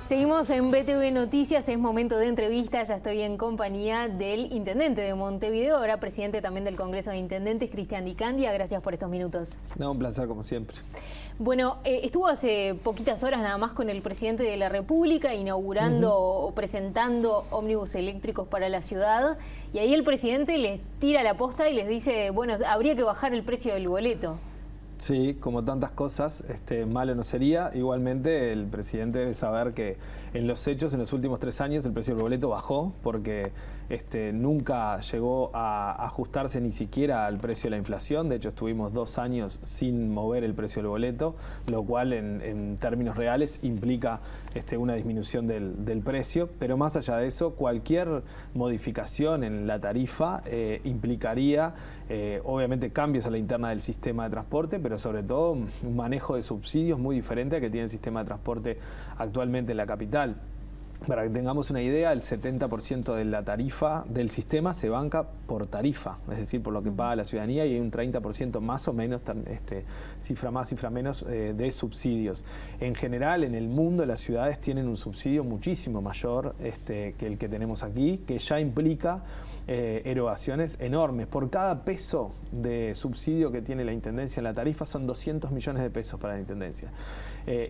Seguimos en BTV Noticias, es momento de entrevista, ya estoy en compañía del intendente de Montevideo, ahora presidente también del Congreso de Intendentes, Cristian Di Candia. Gracias por estos minutos. No, un placer como siempre. Bueno, estuvo hace poquitas horas nada más con el presidente de la República inaugurando o presentando ómnibus eléctricos para la ciudad, y ahí el presidente les tira la posta y les dice, bueno, habría que bajar el precio del boleto. Sí, como tantas cosas, malo no sería. Igualmente el presidente debe saber que en los hechos, en los últimos 3 años, el precio del boleto bajó porque nunca llegó a ajustarse ni siquiera al precio de la inflación. De hecho, estuvimos 2 años sin mover el precio del boleto, lo cual en términos reales implica una disminución del precio. Pero más allá de eso, cualquier modificación en la tarifa implicaría obviamente cambios a la interna del sistema de transporte, pero sobre todo un manejo de subsidios muy diferente al que tiene el sistema de transporte actualmente en la capital. Para que tengamos una idea, el 70% de la tarifa del sistema se banca por tarifa, es decir, por lo que paga la ciudadanía, y hay un 30% más o menos, cifra más, cifra menos, de subsidios. En general, en el mundo, las ciudades tienen un subsidio muchísimo mayor que el que tenemos aquí, que ya implica erogaciones enormes. Por cada peso de subsidio que tiene la Intendencia en la tarifa son 200 millones de pesos para la Intendencia.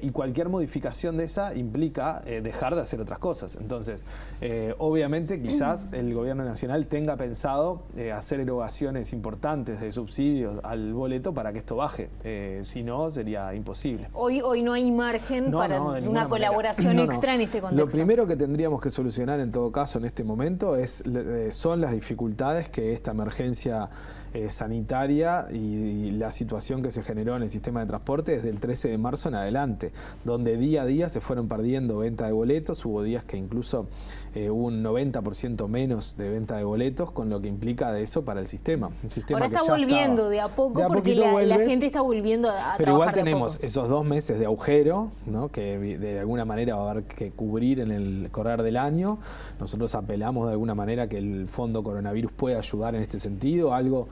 Y cualquier modificación de esa implica dejar de hacer otras cosas. Entonces, obviamente quizás el gobierno nacional tenga pensado hacer erogaciones importantes de subsidios al boleto para que esto baje. Si no, sería imposible. Hoy no hay margen para una colaboración extra en este contexto. Lo primero que tendríamos que solucionar en todo caso en este momento son las dificultades que esta emergencia sanitaria y la situación que se generó en el sistema de transporte desde el 13 de marzo en adelante, donde día a día se fueron perdiendo venta de boletos. Hubo días que incluso hubo un 90% menos de venta de boletos, con lo que implica de eso para el sistema. Ahora está volviendo de a poco porque la gente está volviendo a trabajar. Pero igual tenemos esos 2 meses de agujero, ¿no?, que de alguna manera va a haber que cubrir en el correr del año. Nosotros apelamos de alguna manera que el Fondo Coronavirus pueda ayudar en este sentido. Algo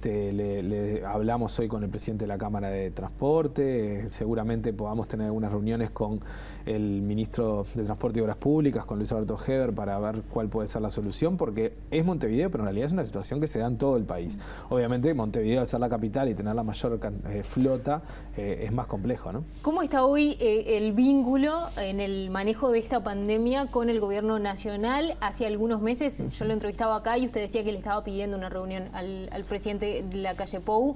le hablamos hoy con el presidente de la Cámara de Transporte. Seguramente podamos tener algunas reuniones con el ministro de Transporte y Obras Públicas, con Luis Alberto Heber, para ver cuál puede ser la solución, porque es Montevideo, pero en realidad es una situación que se da en todo el país. Obviamente Montevideo, al ser la capital y tener la mayor flota, es más complejo, ¿no? ¿Cómo está hoy el vínculo en el manejo de esta pandemia con el gobierno nacional? Hace algunos meses yo lo entrevistaba acá y usted decía que le estaba pidiendo una reunión al presidente de la calle Pou.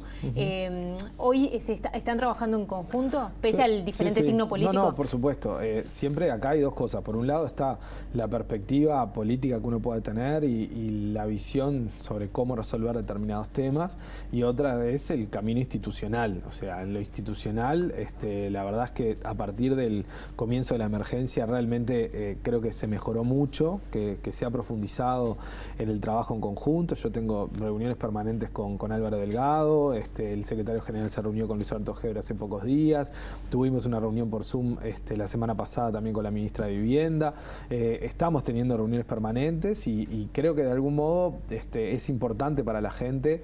¿Hoy están trabajando en conjunto, pese al diferente signo político? No, por supuesto. Siempre acá hay 2 cosas. Por un lado está la perspectiva política que uno puede tener y la visión sobre cómo resolver determinados temas, y otra es el camino institucional. O sea, en lo institucional, la verdad es que a partir del comienzo de la emergencia realmente creo que se mejoró mucho, que se ha profundizado en el trabajo en conjunto. Yo tengo reuniones permanentes con Álvaro Delgado, el secretario general se reunió con Luis Alberto Heber hace pocos días, tuvimos una reunión por Zoom la semana pasada también con la ministra de Vivienda. Estamos teniendo reuniones permanentes y creo que de algún modo es importante para la gente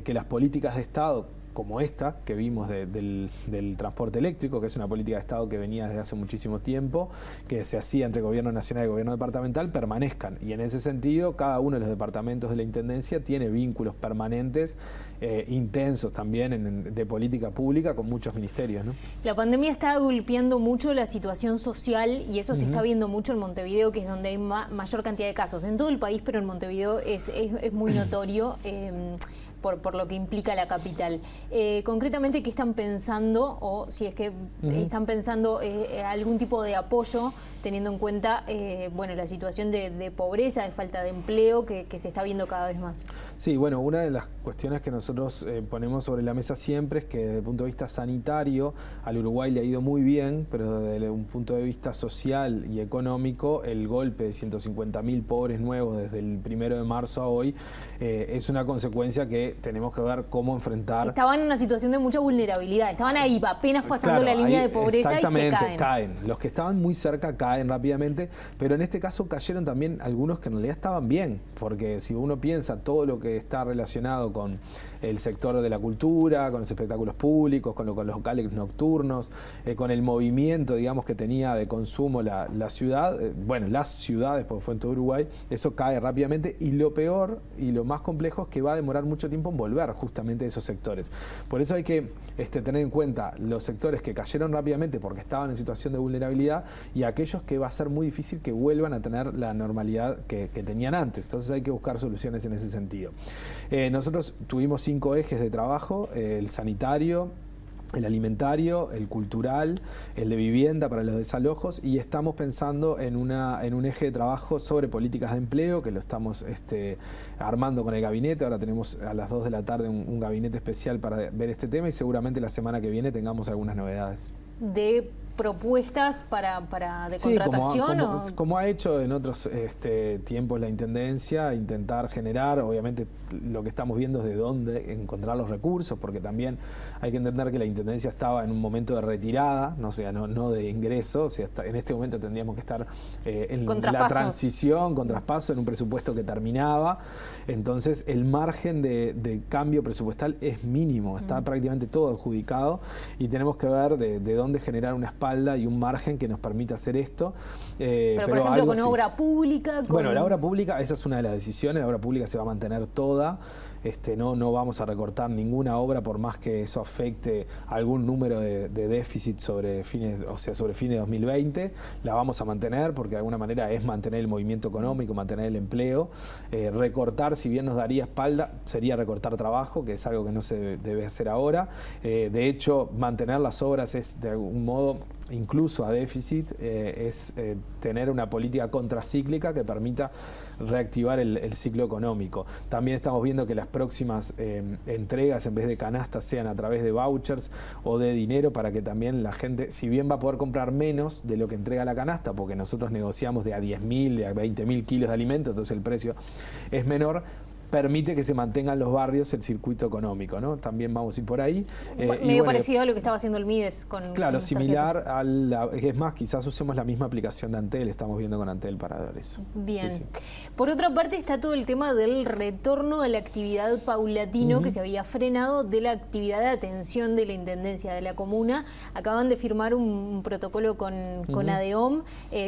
que las políticas de Estado, como esta que vimos del transporte eléctrico, que es una política de Estado que venía desde hace muchísimo tiempo, que se hacía entre gobierno nacional y gobierno departamental, permanezcan. Y en ese sentido, cada uno de los departamentos de la Intendencia tiene vínculos permanentes, intensos también de política pública con muchos ministerios, ¿no? La pandemia está golpeando mucho la situación social y eso se está viendo mucho en Montevideo, que es donde hay mayor cantidad de casos. En todo el país, pero en Montevideo es muy notorio. Por lo que implica la capital. Concretamente, ¿qué están pensando, o si es que están pensando algún tipo de apoyo, teniendo en cuenta la situación de pobreza, de falta de empleo que se está viendo cada vez más? Sí, bueno, una de las cuestiones que nosotros ponemos sobre la mesa siempre es que desde el punto de vista sanitario al Uruguay le ha ido muy bien, pero desde un punto de vista social y económico, el golpe de 150.000 pobres nuevos desde el 1 de marzo a hoy es una consecuencia que que tenemos que ver cómo enfrentar. Estaban en una situación de mucha vulnerabilidad, estaban ahí apenas pasando la línea de pobreza y se caen. Los que estaban muy cerca caen rápidamente, pero en este caso cayeron también algunos que en realidad estaban bien, porque si uno piensa todo lo que está relacionado con el sector de la cultura, con los espectáculos públicos, con los locales nocturnos, con el movimiento, digamos, que tenía de consumo la ciudad, bueno, las ciudades, porque fue en todo Uruguay, eso cae rápidamente, y lo peor y lo más complejo es que va a demorar mucho tiempo en volver justamente a esos sectores. Por eso hay que tener en cuenta los sectores que cayeron rápidamente porque estaban en situación de vulnerabilidad y aquellos que va a ser muy difícil que vuelvan a tener la normalidad que tenían antes. Entonces hay que buscar soluciones en ese sentido. Nosotros tuvimos 5 ejes de trabajo: el sanitario, el alimentario, el cultural, el de vivienda para los desalojos, y estamos pensando en un eje de trabajo sobre políticas de empleo que lo estamos armando con el gabinete. Ahora tenemos a las 2 de la tarde un gabinete especial para ver este tema y seguramente la semana que viene tengamos algunas novedades. De propuestas de contratación. Como ha hecho en otros tiempos la Intendencia, intentar generar, obviamente lo que estamos viendo es de dónde encontrar los recursos, porque también hay que entender que la Intendencia estaba en un momento de retirada, no de ingreso, en este momento tendríamos que estar en la transición, con traspaso, en un presupuesto que terminaba. Entonces el margen de cambio presupuestal es mínimo, está prácticamente todo adjudicado y tenemos que ver de dónde generar una espalda y un margen que nos permita hacer esto. Pero por ejemplo, con obra pública. Bueno, la obra pública, esa es una de las decisiones. La obra pública se va a mantener toda. No vamos a recortar ninguna obra por más que eso afecte algún número de déficit sobre fines de 2020. La vamos a mantener porque de alguna manera es mantener el movimiento económico, mantener el empleo. Recortar, si bien nos daría espalda, sería recortar trabajo, que es algo que no se debe hacer ahora. De hecho, mantener las obras es de algún modo, incluso a déficit, es tener una política contracíclica que permita reactivar el ciclo económico. También estamos viendo que las próximas entregas, en vez de canastas, sean a través de vouchers o de dinero, para que también la gente, si bien va a poder comprar menos de lo que entrega la canasta, porque nosotros negociamos de a 10.000, de a 20.000 kilos de alimento, entonces el precio es menor, permite que se mantengan los barrios el circuito económico, ¿no? También vamos a ir por ahí. Medio parecido a lo que estaba haciendo el Mides Claro, similar es más, quizás usemos la misma aplicación de Antel, estamos viendo con Antel para ver eso. Bien. Sí. Por otra parte está todo el tema del retorno a la actividad paulatino que se había frenado, de la actividad de atención de la Intendencia de la Comuna. Acaban de firmar un protocolo con ADEOM.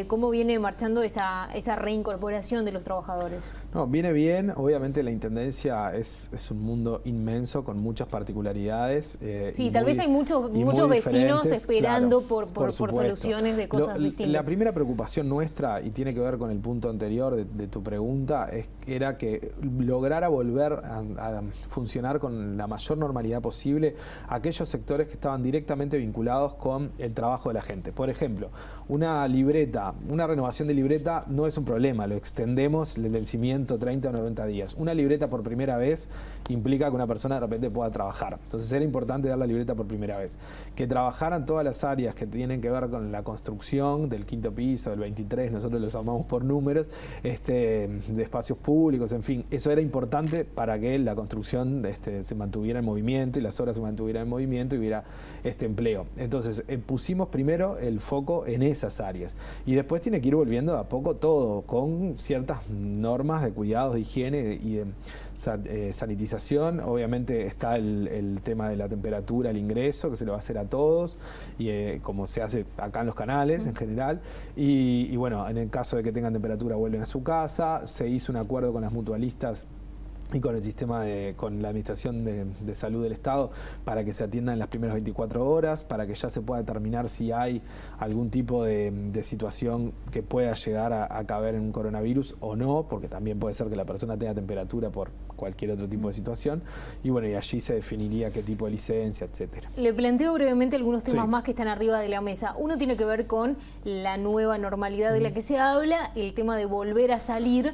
¿Cómo viene marchando esa reincorporación de los trabajadores? No, viene bien. Obviamente la Intendencia es un mundo inmenso con muchas particularidades. Sí, tal vez hay muchos vecinos esperando, claro, por soluciones de cosas distintas. La primera preocupación nuestra, y tiene que ver con el punto anterior de tu pregunta, era que lograra volver a funcionar con la mayor normalidad posible aquellos sectores que estaban directamente vinculados con el trabajo de la gente. Por ejemplo, una renovación de libreta no es un problema, lo extendemos el vencimiento 30 o 90 días. Una libreta por primera vez implica que una persona de repente pueda trabajar. Entonces era importante dar la libreta por primera vez. Que trabajaran todas las áreas que tienen que ver con la construcción del 5º piso, del 23, nosotros los llamamos por números, de espacios públicos, en fin. Eso era importante para que la construcción se mantuviera en movimiento y las obras se mantuvieran en movimiento y hubiera empleo. Entonces pusimos primero el foco en esas áreas. Y después tiene que ir volviendo de a poco todo, con ciertas normas de cuidados, de higiene y de sanitización. Obviamente está el tema de la temperatura, el ingreso, que se lo va a hacer a todos, y como se hace acá en los canales en general. Y bueno, en el caso de que tengan temperatura vuelven a su casa. Se hizo un acuerdo con las mutualistas y con el sistema con la Administración de Salud del Estado para que se atiendan en las primeras 24 horas, para que ya se pueda determinar si hay algún tipo de situación que pueda llegar a caber en un coronavirus o no, porque también puede ser que la persona tenga temperatura por cualquier otro tipo de situación, y bueno, y allí se definiría qué tipo de licencia, etcétera. Le planteo brevemente algunos temas más que están arriba de la mesa. Uno tiene que ver con la nueva normalidad de la que se habla, el tema de volver a salir.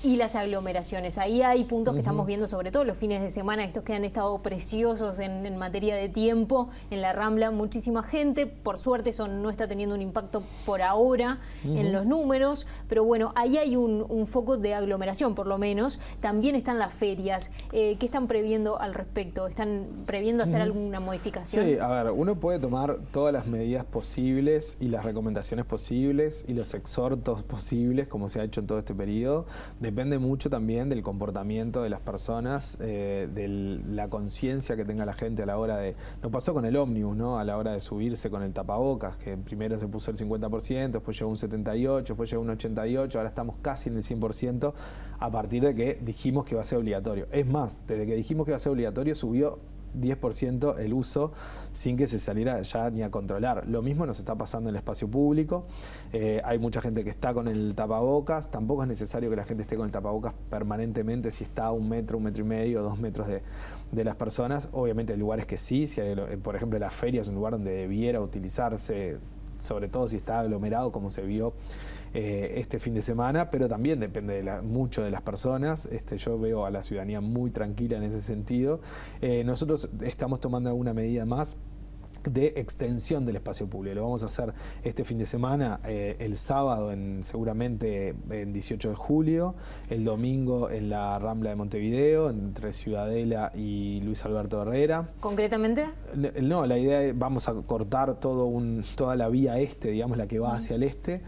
y las aglomeraciones. Ahí hay puntos que estamos viendo, sobre todo los fines de semana, estos que han estado preciosos en materia de tiempo, en la Rambla, muchísima gente. Por suerte eso no está teniendo un impacto por ahora en los números, pero bueno, ahí hay un foco de aglomeración por lo menos. También están las ferias. ¿Qué están previendo al respecto? ¿Están previendo hacer alguna modificación? Sí, a ver, uno puede tomar todas las medidas posibles y las recomendaciones posibles y los exhortos posibles, como se ha hecho en todo este periodo. Depende mucho también del comportamiento de las personas, de la conciencia que tenga la gente a la hora de... Nos pasó con el ómnibus, ¿no? A la hora de subirse con el tapabocas, que primero se puso el 50%, después llegó un 78%, después llegó un 88%, ahora estamos casi en el 100% a partir de que dijimos que iba a ser obligatorio. Es más, desde que dijimos que iba a ser obligatorio subió 10% el uso sin que se saliera ya ni a controlar. Lo mismo nos está pasando en el espacio público. Hay mucha gente que está con el tapabocas. Tampoco es necesario que la gente esté con el tapabocas permanentemente si está a 1 metro, 1,5 metros, 2 metros de las personas. Obviamente hay lugares que sí. Si hay, por ejemplo, la feria es un lugar donde debiera utilizarse, sobre todo si está aglomerado como se vio este fin de semana, pero también depende mucho de las personas. Yo veo a la ciudadanía muy tranquila en ese sentido. Nosotros estamos tomando alguna medida más de extensión del espacio público. Lo vamos a hacer este fin de semana, el sábado seguramente en 18 de julio, el domingo en la Rambla de Montevideo, entre Ciudadela y Luis Alberto Herrera. ¿Concretamente? No, la idea es vamos a cortar toda la vía este, digamos la que va hacia el este,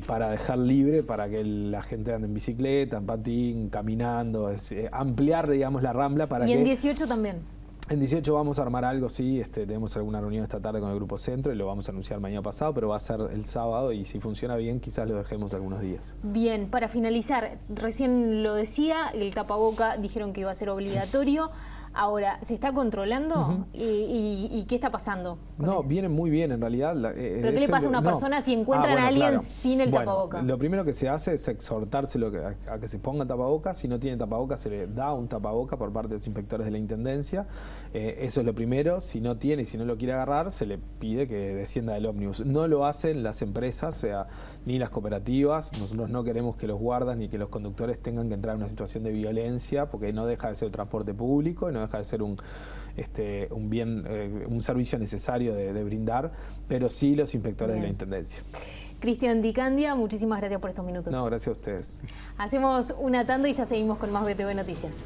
para dejar libre para que la gente ande en bicicleta, en patín, caminando, ampliar, digamos, la Rambla para que... ¿Y en 18 también? En 18 vamos a armar algo, sí, tenemos alguna reunión esta tarde con el Grupo Centro y lo vamos a anunciar mañana pasado, pero va a ser el sábado y si funciona bien quizás lo dejemos algunos días. Bien, para finalizar, recién lo decía, el tapaboca dijeron que iba a ser obligatorio. Ahora, ¿se está controlando? ¿Y qué está pasando? No, viene muy bien en realidad. ¿Pero qué le pasa a una persona si encuentran a alguien sin el tapaboca? Lo primero que se hace es exhortárselo a que se ponga tapaboca. Si no tiene tapaboca, se le da un tapaboca por parte de los inspectores de la Intendencia. Eso es lo primero. Si no tiene y si no lo quiere agarrar, se le pide que descienda del ómnibus. No lo hacen las empresas, o sea, ni las cooperativas. Nosotros no queremos que los guardas ni que los conductores tengan que entrar en una situación de violencia, porque no deja de ser transporte público y no deja de ser un bien, un servicio necesario de brindar, pero sí los inspectores de la Intendencia. Cristian Di Candia, muchísimas gracias por estos minutos. No, gracias a ustedes. Hacemos una tanda y ya seguimos con más BTV Noticias.